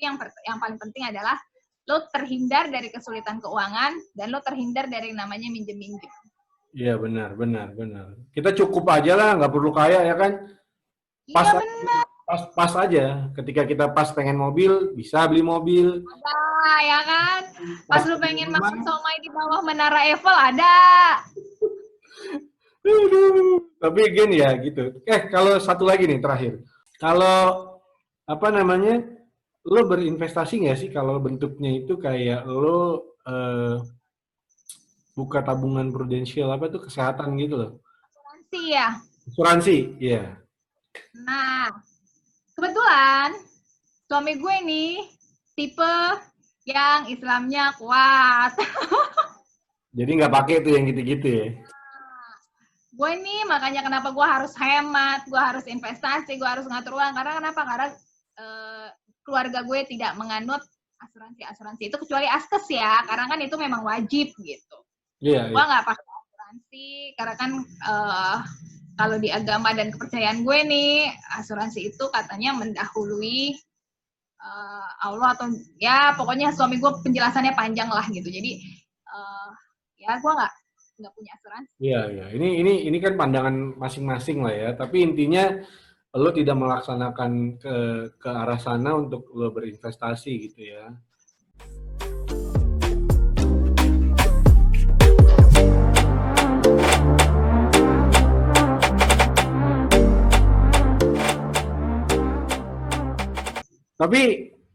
yang paling penting adalah lo terhindar dari kesulitan keuangan dan lo terhindar dari namanya minjem-minjem. Iya, benar. Kita cukup aja lah, nggak perlu kaya ya kan? Pas, Iya benar. pas aja. Ketika kita pas pengen mobil, bisa beli mobil. Ada, ya kan? Pas Pas lu pengen pengen rumah, makan somai di bawah Menara Eiffel ada. tapi gini ya gitu. Kalau satu lagi nih terakhir. Kalau apa namanya, lo berinvestasi nggak sih kalau bentuknya itu kayak lo buka tabungan prudensial apa tuh kesehatan gitu loh. Asuransi ya. Asuransi, iya. Nah, kebetulan suami gue nih tipe yang Islamnya kuat. Jadi nggak pakai tuh yang gitu-gitu ya. Gue nih makanya kenapa gue harus hemat, gue harus investasi, gue harus ngatur uang. Karena kenapa? Karena keluarga gue tidak menganut asuransi itu kecuali askes ya, karena kan itu memang wajib gitu. Iya. Gue nggak pakai asuransi karena kan kalau di agama dan kepercayaan gue nih asuransi itu katanya mendahului Allah atau ya pokoknya suami gue penjelasannya panjang lah gitu. Jadi ya gue nggak punya asuransi. Iya. Ini kan pandangan masing-masing lah ya. Tapi intinya lo tidak melaksanakan ke arah sana untuk lo berinvestasi gitu ya.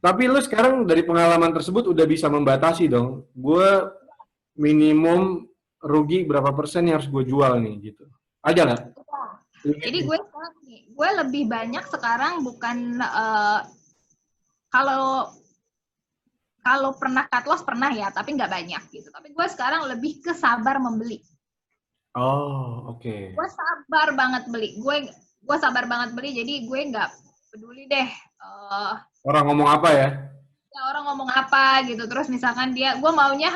Tapi lu sekarang dari pengalaman tersebut udah bisa membatasi dong. Gue minimum rugi berapa persen yang harus gue jual nih gitu. Ada nggak? Jadi gue lebih banyak sekarang bukan kalau pernah cut loss pernah ya, tapi nggak banyak gitu. Tapi gue sekarang lebih ke sabar membeli. Oh, oke. Gue sabar banget beli. Gue sabar banget beli. Jadi gue nggak peduli deh. Orang ngomong apa ya? Ya orang ngomong apa gitu. Terus misalkan gue maunya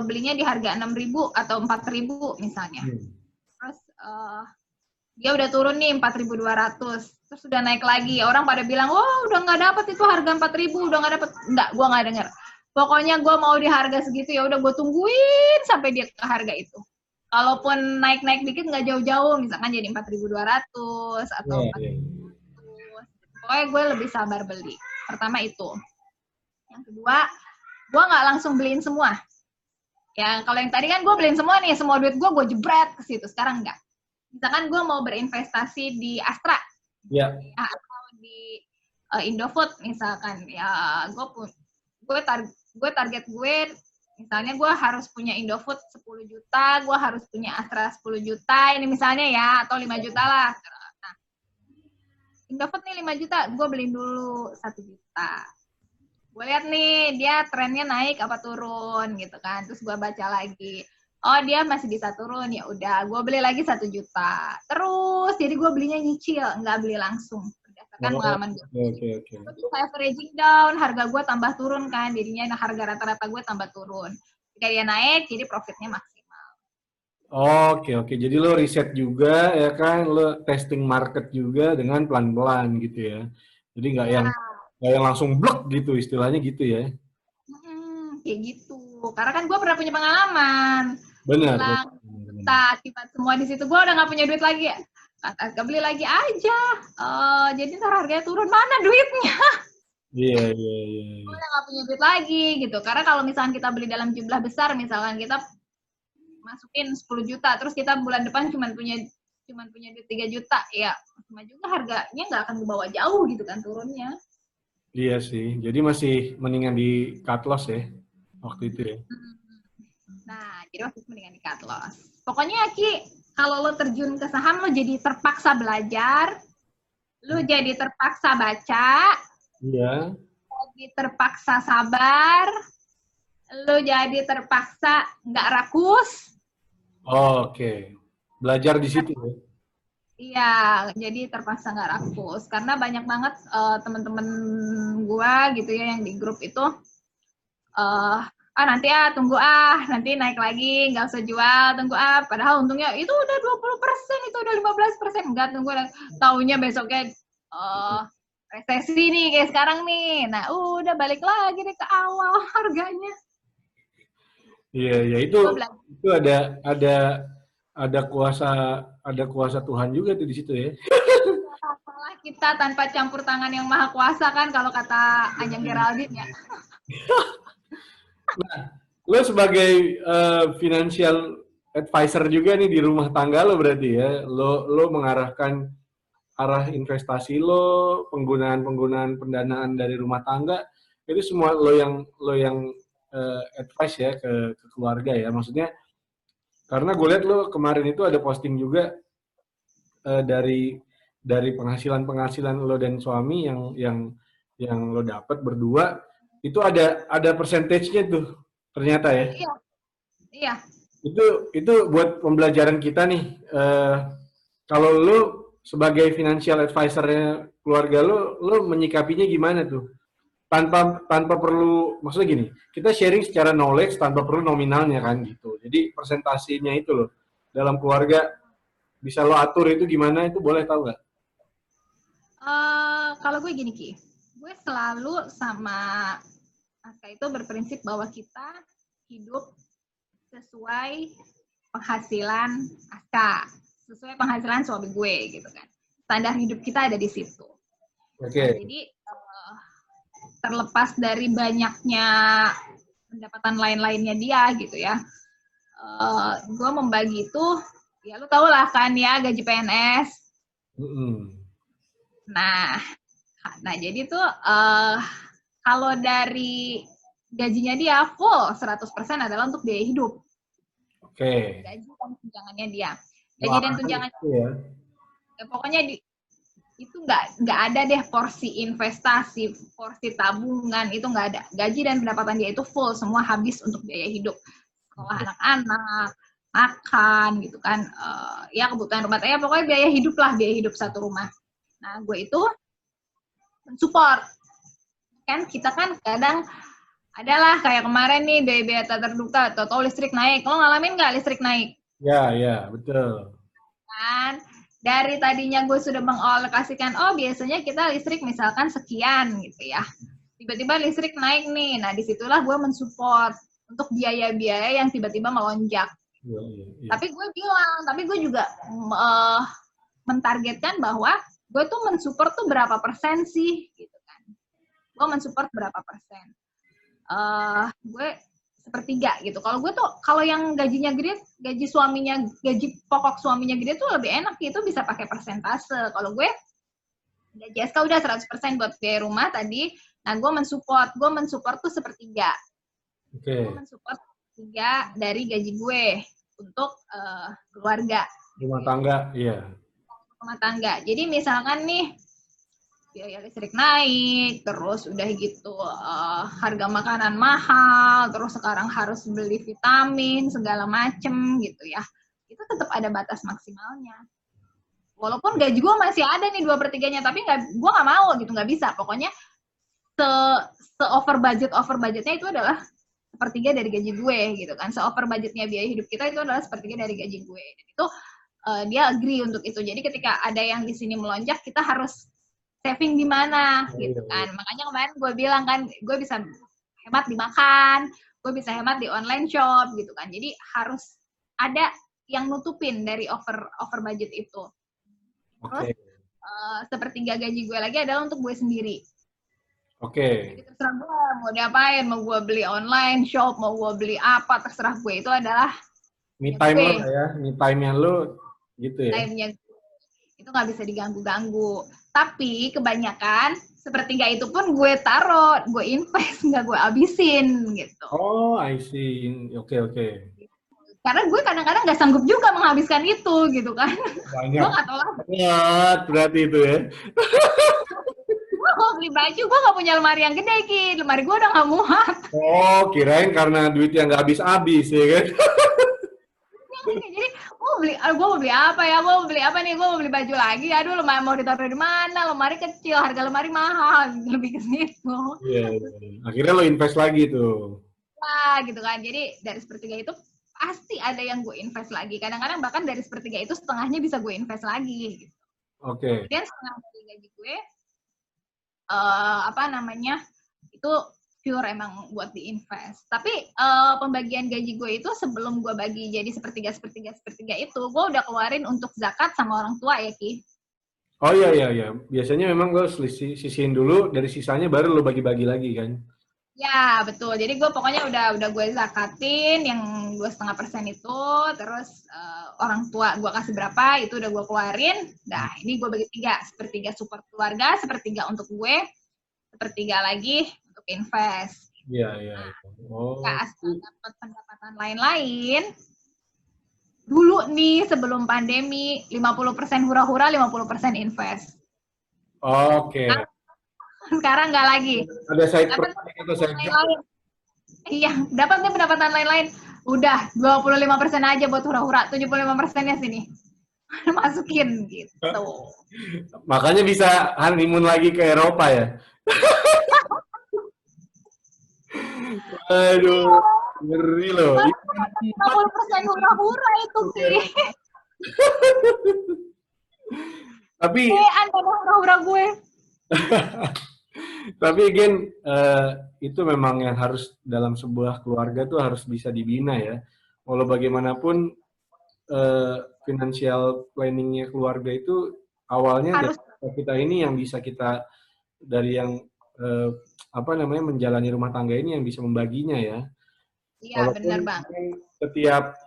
belinya di harga 6.000 atau 4.000 misalnya. Terus dia udah turun nih 4.200. Terus udah naik lagi. Orang pada bilang, "Oh, udah nggak dapet itu harga 4.000, udah nggak dapet." Enggak, gue nggak denger. Pokoknya gue mau di harga segitu, ya udah gue tungguin sampai dia ke harga itu. Kalaupun naik-naik dikit nggak jauh-jauh, misalkan jadi 4.200 atau 4.200. Pokoknya gue lebih sabar beli. Pertama itu. Yang kedua, gue nggak langsung beliin semua. Ya, kalau yang tadi kan gue beliin semua nih, semua duit gue jebret ke situ. Sekarang enggak. Misalkan gue mau berinvestasi di Astra, atau di Indofood misalkan, ya gue target gue, misalnya gue harus punya Indofood 10 juta, gue harus punya Astra 10 juta, ini misalnya ya, atau 5 juta lah. Nah, Indofood nih 5 juta, gue beliin dulu 1 juta. Gue lihat nih, dia trennya naik apa turun gitu kan, terus gue baca lagi. Oh dia masih bisa turun, ya udah gue beli lagi 1 juta. Terus jadi gue belinya nyicil, nggak beli langsung berdasarkan pengalaman gue. Oke. Terus averaging down, harga gue tambah turun kan, jadinya harga rata-rata gue tambah turun. Jika dia naik, jadi profitnya maksimal. Oke. Jadi lo riset juga ya kan, lo testing market juga dengan pelan-pelan gitu ya. Jadi nggak yang langsung blek gitu istilahnya gitu ya. Kayak gitu. Karena kan gue pernah punya pengalaman. Benar. Tiba semua di situ gue udah nggak punya duit lagi ya. Gak beli lagi aja. Jadi ntar harganya turun, mana duitnya? Iya. Gue udah nggak punya duit lagi gitu. Karena kalau misalkan kita beli dalam jumlah besar, misalkan kita masukin 10 juta, terus kita bulan depan cuma punya duit 3 juta, ya cuma juga harganya nggak akan dibawa jauh gitu kan turunnya. Iya sih, jadi masih mendingan di cut loss ya, waktu itu ya. Nah, jadi waktu itu mendingan di cut loss. Pokoknya Ki, kalau lo terjun ke saham, lo jadi terpaksa belajar, lo jadi terpaksa baca, Iya. jadi terpaksa sabar, lo jadi terpaksa nggak rakus. Oke. Belajar di situ ya. Iya, jadi terpaksa nggak rakus. Karena banyak banget teman-teman gua gitu ya yang di grup itu, nanti naik lagi, nggak usah jual, tunggu padahal untungnya itu udah 20%, itu udah 15%, nggak tunggu, taunya besoknya resesi nih kayak sekarang nih. Nah, udah balik lagi deh ke awal harganya. Iya, ya itu ada kuasa Tuhan juga tuh di situ ya. Malah kita tanpa campur tangan yang maha kuasa kan kalau kata Anyang Geraldine ya. Nah, lo sebagai financial advisor juga nih di rumah tangga lo berarti ya, lo mengarahkan arah investasi lo, penggunaan pendanaan dari rumah tangga, itu semua lo yang advice ya ke keluarga ya, maksudnya karena gue lihat lo kemarin itu ada posting juga dari penghasilan lo dan suami yang lo dapat berdua itu ada persentasenya tuh ternyata ya. Iya. Iya. Itu buat pembelajaran kita nih. Kalau lo sebagai financial advisornya keluarga lo menyikapinya gimana tuh? Tanpa perlu, maksudnya gini, kita sharing secara knowledge tanpa perlu nominalnya kan gitu. Jadi presentasinya itu loh dalam keluarga bisa lo atur itu gimana, itu boleh tahu nggak? Kalau gue gini Ki, gue selalu sama Aska itu berprinsip bahwa kita hidup sesuai penghasilan Aska, sesuai penghasilan suami gue gitu kan. Standar hidup kita ada di situ. Oke. Okay. Nah, jadi terlepas dari banyaknya pendapatan lain-lainnya dia gitu ya, gue membagi itu, ya lu tau lah kan ya gaji PNS. Nah jadi tuh kalau dari gajinya dia full 100% adalah untuk biaya hidup. Oke. Okay. Gaji dan tunjangannya dia. Gaji dan tunjangannya. Ya, pokoknya itu nggak ada deh porsi investasi, porsi tabungan, itu nggak ada. Gaji dan pendapatan dia itu full, semua habis untuk biaya hidup. Sekolah anak-anak, makan gitu kan. Ya kebutuhan rumah tangga, pokoknya biaya hidup satu rumah. Nah, gue itu mensupport. Kan kita kan kadang adalah kayak kemarin nih biaya tak terduga, atau listrik naik. Lo ngalamin nggak listrik naik? Ya, betul. Kan dari tadinya gue sudah mengalokasikan, biasanya kita listrik misalkan sekian gitu ya. Tiba-tiba listrik naik nih. Nah, disitulah gue mensupport untuk biaya-biaya yang tiba-tiba melonjak. Ya. Tapi gue juga mentargetkan bahwa gue tuh mensupport tuh berapa persen sih gitu kan. Gue mensupport berapa persen. Gue sepertiga gitu. Kalau yang gajinya gede, gaji pokok suaminya gede tuh lebih enak gitu, bisa pakai persentase. Kalau gue gaji SK udah 100% buat biaya rumah tadi. Nah, gue mensupport tuh sepertiga. Oke. Okay. Gue mensupport sepertiga dari gaji gue untuk keluarga. Rumah tangga, iya. Rumah tangga. Jadi misalkan nih biaya listrik naik, terus udah gitu harga makanan mahal, terus sekarang harus beli vitamin segala macem gitu ya, itu tetap ada batas maksimalnya. Walaupun gaji gue masih ada nih 2/3-nya, tapi gue nggak mau gitu, nggak bisa. Pokoknya over budgetnya itu adalah 1/3 dari gaji gue gitu kan. Over budgetnya biaya hidup kita itu adalah 1/3 dari gaji gue. Dan itu dia agree untuk itu. Jadi ketika ada yang di sini melonjak, kita harus saving di mana gitu kan. Makanya kemarin gue bilang kan, gue bisa hemat di makan, gue bisa hemat di online shop gitu kan. Jadi harus ada yang nutupin dari over budget itu. Terus sepertiga gaji gue lagi adalah untuk gue sendiri. Jadi terserah gue mau diapain, mau gue beli online shop, mau gue beli apa, terserah gue. Itu adalah me time lo ya, me time-nya lo gitu ya. Time-nya itu nggak bisa diganggu-ganggu. Tapi kebanyakan sepertiga itu pun gue taruh, gue invest, nggak gue abisin gitu. Oh, I see. Oke. Karena gue kadang-kadang nggak sanggup juga menghabiskan itu gitu kan. Banyak. Gue nggak tahu lah. Banyak berarti itu ya. Gue mau beli baju, gue nggak punya lemari yang gede, Ki. Lemari gue udah nggak muat. Oh, kirain karena duitnya nggak habis-habis ya kan? Jadi gue mau beli apa ya? Gue mau beli apa nih? Gue mau beli baju lagi. Aduh, lemari mau ditaruh di mana? Lemari kecil, harga lemari mahal. Lebih ke situ. Iya. Akhirnya lo invest lagi tuh. Wah, gitu kan. Jadi dari sepertiga itu pasti ada yang gue invest lagi. Kadang-kadang bahkan dari sepertiga itu setengahnya bisa gue invest lagi. Gitu. Oke. Kemudian setengah dari gaji gue apa namanya, itu pure emang buat diinvest. Tapi pembagian gaji gue itu sebelum gue bagi jadi sepertiga itu, gue udah keluarin untuk zakat sama orang tua ya, Ki. Oh iya, iya, iya. Biasanya memang lo sisihin dulu, dari sisanya baru lo bagi-bagi lagi kan? Ya, betul. Jadi gue pokoknya udah gue zakatin yang 2,5% itu, terus orang tua gue kasih berapa, itu udah gue keluarin. Nah, ini gue bagi 3, sepertiga support keluarga, sepertiga untuk gue, sepertiga lagi untuk invest. Iya, iya. Nah, Oh. asal dapat pendapatan lain-lain, dulu nih sebelum pandemi 50% hura-hura, 50% invest. Oke. Sekarang nggak lagi. Ada side Dapat project atau side job? lain-lain. Iya, dapat nih pendapatan lain-lain. Udah 25% aja buat hura-hura, 75%-nya sini. Masukin gitu. Makanya bisa honeymoon lagi ke Eropa ya? Aduh, ngeri loh. 50% hura-hura itu, Ki. Tapi Ada hura-hura gue. tapi Gen, itu memang yang harus dalam sebuah keluarga tuh harus bisa dibina ya. Walau bagaimanapun financial planningnya keluarga itu awalnya Harus. dari kita ini yang bisa kita dari yang apa namanya menjalani rumah tangga ini yang bisa membaginya ya. Iya, benar Bang.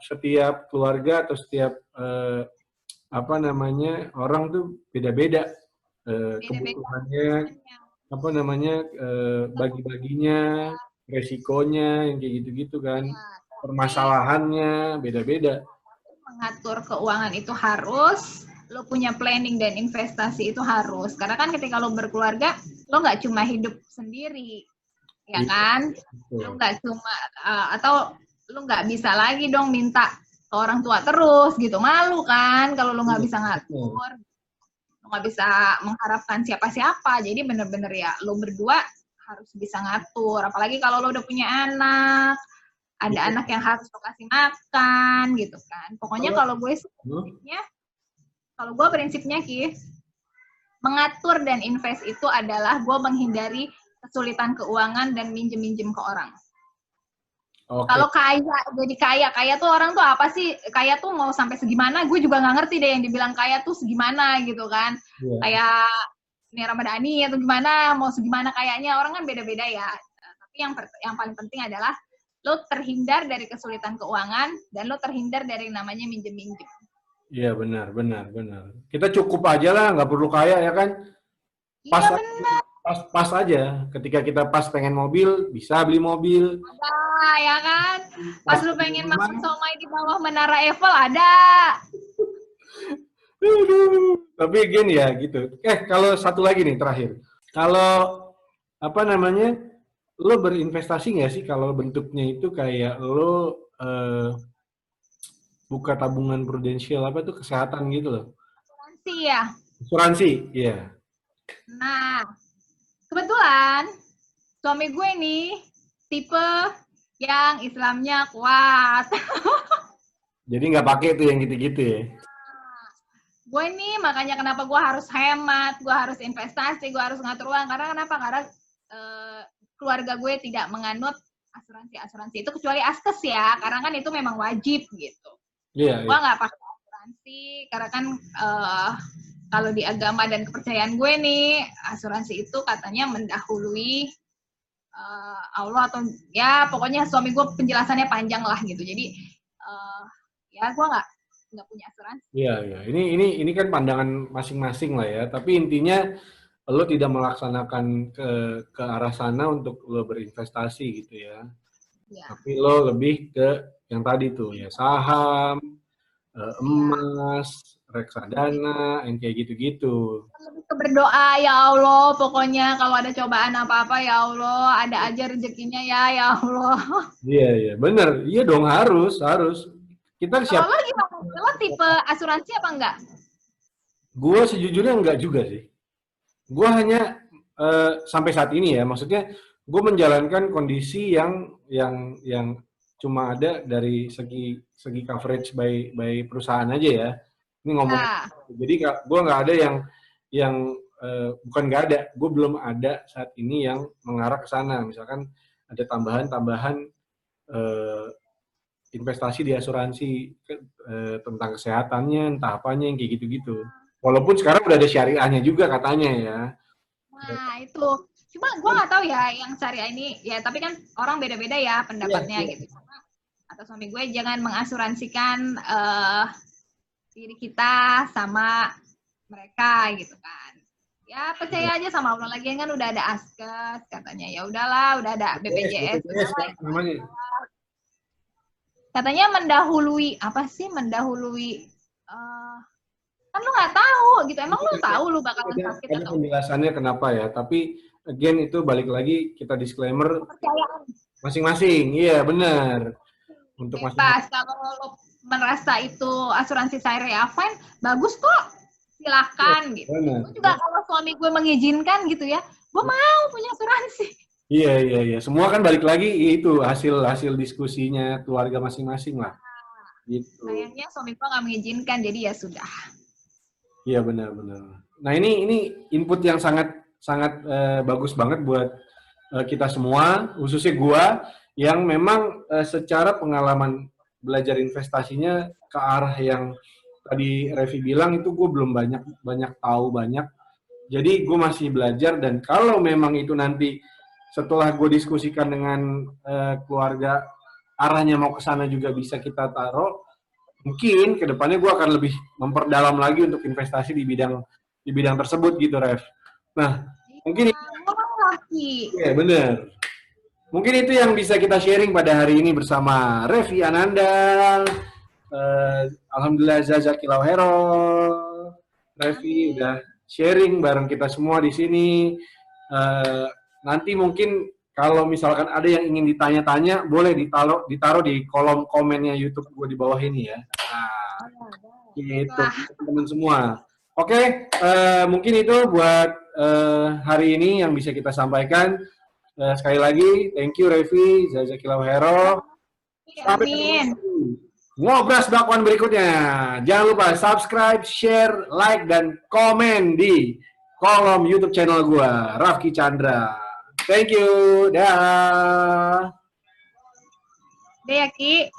Setiap keluarga atau setiap apa namanya orang tuh beda-beda kebutuhannya, apa namanya bagi-baginya, resikonya yang kayak gitu-gitu kan, permasalahannya beda-beda. Mengatur keuangan itu harus, lo punya planning dan investasi itu harus. Karena kan ketika lo berkeluarga, lo nggak cuma hidup sendiri, ya kan? Lo nggak cuma atau lo nggak bisa lagi dong minta ke orang tua terus gitu, malu kan kalau lo nggak bisa ngatur, lo nggak bisa mengharapkan siapa-siapa. Jadi bener-bener ya lo berdua harus bisa ngatur. Apalagi kalau lo udah punya anak, ada anak yang harus lo kasih makan gitu kan. Pokoknya kalau gue prinsipnya Ki, mengatur dan invest itu adalah gue menghindari kesulitan keuangan dan minjem-minjem ke orang. Okay. Kalau kaya tuh orang tuh apa sih? Kaya tuh mau sampai segimana? Gue juga nggak ngerti deh yang dibilang kaya tuh segimana gitu kan. Yeah. Kayak ini Ramadhani atau gimana, mau segimana kayaknya, orang kan beda-beda ya. Tapi yang paling penting adalah lo terhindar dari kesulitan keuangan dan lo terhindar dari namanya minjem-minjem. Iya benar. Kita cukup aja lah, nggak perlu kaya ya kan? Pas, iya benar. Pas aja. Ketika kita pas pengen mobil, bisa beli mobil. Ada, ya kan? Pas lu pengen makan somai di bawah Menara Eiffel, ada. Tapi gini ya gitu. Kalau satu lagi nih terakhir. Kalau apa namanya, lo berinvestasi nggak sih kalau bentuknya itu kayak lo buka tabungan prudensial apa tuh kesehatan gitu loh? Asuransi ya. Asuransi, iya. Nah, kebetulan suami gue nih tipe yang Islamnya kuat. Jadi nggak pakai tuh yang gitu-gitu ya? Gue nih makanya kenapa gue harus hemat, gue harus investasi, gue harus ngatur uang. Karena kenapa? Karena keluarga gue tidak menganut asuransi itu kecuali askes ya, karena kan itu memang wajib gitu. Iya. Gue nggak pakai asuransi karena kan kalau di agama dan kepercayaan gue nih, asuransi itu katanya mendahului Allah atau ya pokoknya suami gue penjelasannya panjang lah gitu. Jadi ya gue nggak punya asuransi. Iya. Ini kan pandangan masing-masing lah ya. Tapi intinya lo tidak melaksanakan ke arah sana untuk lo berinvestasi gitu ya. Tapi lo lebih ke yang tadi tuh ya saham, emas, reksadana, yang kayak gitu-gitu. Lebih ke berdoa, ya Allah, pokoknya kalau ada cobaan apa-apa, ya Allah, ada aja rezekinya ya Allah. Iya, bener. Iya dong, harus. Kita siap. Kalau lo gimana? Lo tipe asuransi apa enggak? Gue sejujurnya enggak juga sih. Gue hanya sampai saat ini ya, maksudnya gue menjalankan kondisi yang cuma ada dari segi coverage by perusahaan aja ya. Ini ngomong. Jadi gue nggak ada yang bukan nggak ada, gue belum ada saat ini yang mengarah ke sana. Misalkan ada tambahan-tambahan investasi di asuransi tentang kesehatannya, entah apanya yang kayak gitu-gitu. Walaupun sekarang udah ada syariahnya juga katanya ya. Nah itu, cuma gue nggak tahu ya yang syariah ini ya, tapi kan orang beda-beda ya pendapatnya gitu. Atau suami gue jangan mengasuransikan diri kita sama mereka gitu kan. Ya percaya aja sama Allah, lagi kan udah ada Askes katanya, ya udahlah, udah ada BPJS, udahlah, katanya mendahului apa sih, mendahului kan lu nggak tahu gitu, emang lu tahu lu bakalan sakit atau penjelasannya kenapa ya, tapi again itu balik lagi kita disclaimer masing-masing. Iya benar, untuk bebas kalau lo merasa itu asuransi syariah fine, bagus kok, silahkan gitu. Gue juga kalau suami gue mengizinkan gitu ya, gue mau punya asuransi. Iya. Semua kan balik lagi itu hasil diskusinya keluarga masing-masing lah. Gitu. Sayangnya suami gue nggak mengizinkan, jadi ya sudah. Iya benar. Nah ini input yang sangat bagus banget buat kita semua, khususnya gue yang memang secara pengalaman belajar investasinya ke arah yang tadi Revi bilang itu gue belum banyak tahu banyak. Jadi gue masih belajar, dan kalau memang itu nanti setelah gue diskusikan dengan keluarga arahnya mau ke sana juga bisa kita taruh, mungkin kedepannya gue akan lebih memperdalam lagi untuk investasi di bidang tersebut gitu, Rev. Nah, mungkin iya bener. Mungkin itu yang bisa kita sharing pada hari ini bersama Revi Ananda. Alhamdulillah Jazakallahu khairan. Revi udah sharing bareng kita semua di sini. Nanti mungkin kalau misalkan ada yang ingin ditanya-tanya, boleh ditaruh di kolom komennya YouTube gue di bawah ini ya. Nah, gitu teman-teman semua. Oke, mungkin itu buat hari ini yang bisa kita sampaikan. Sekali lagi, thank you Revi, Jazakallahu khairan. Sampai ketemu Ngobras dakwaan berikutnya. Jangan lupa subscribe, share, like, dan komen di kolom YouTube channel gue, Rafki Chandra. Thank you. Dah. Deh ya, Ki.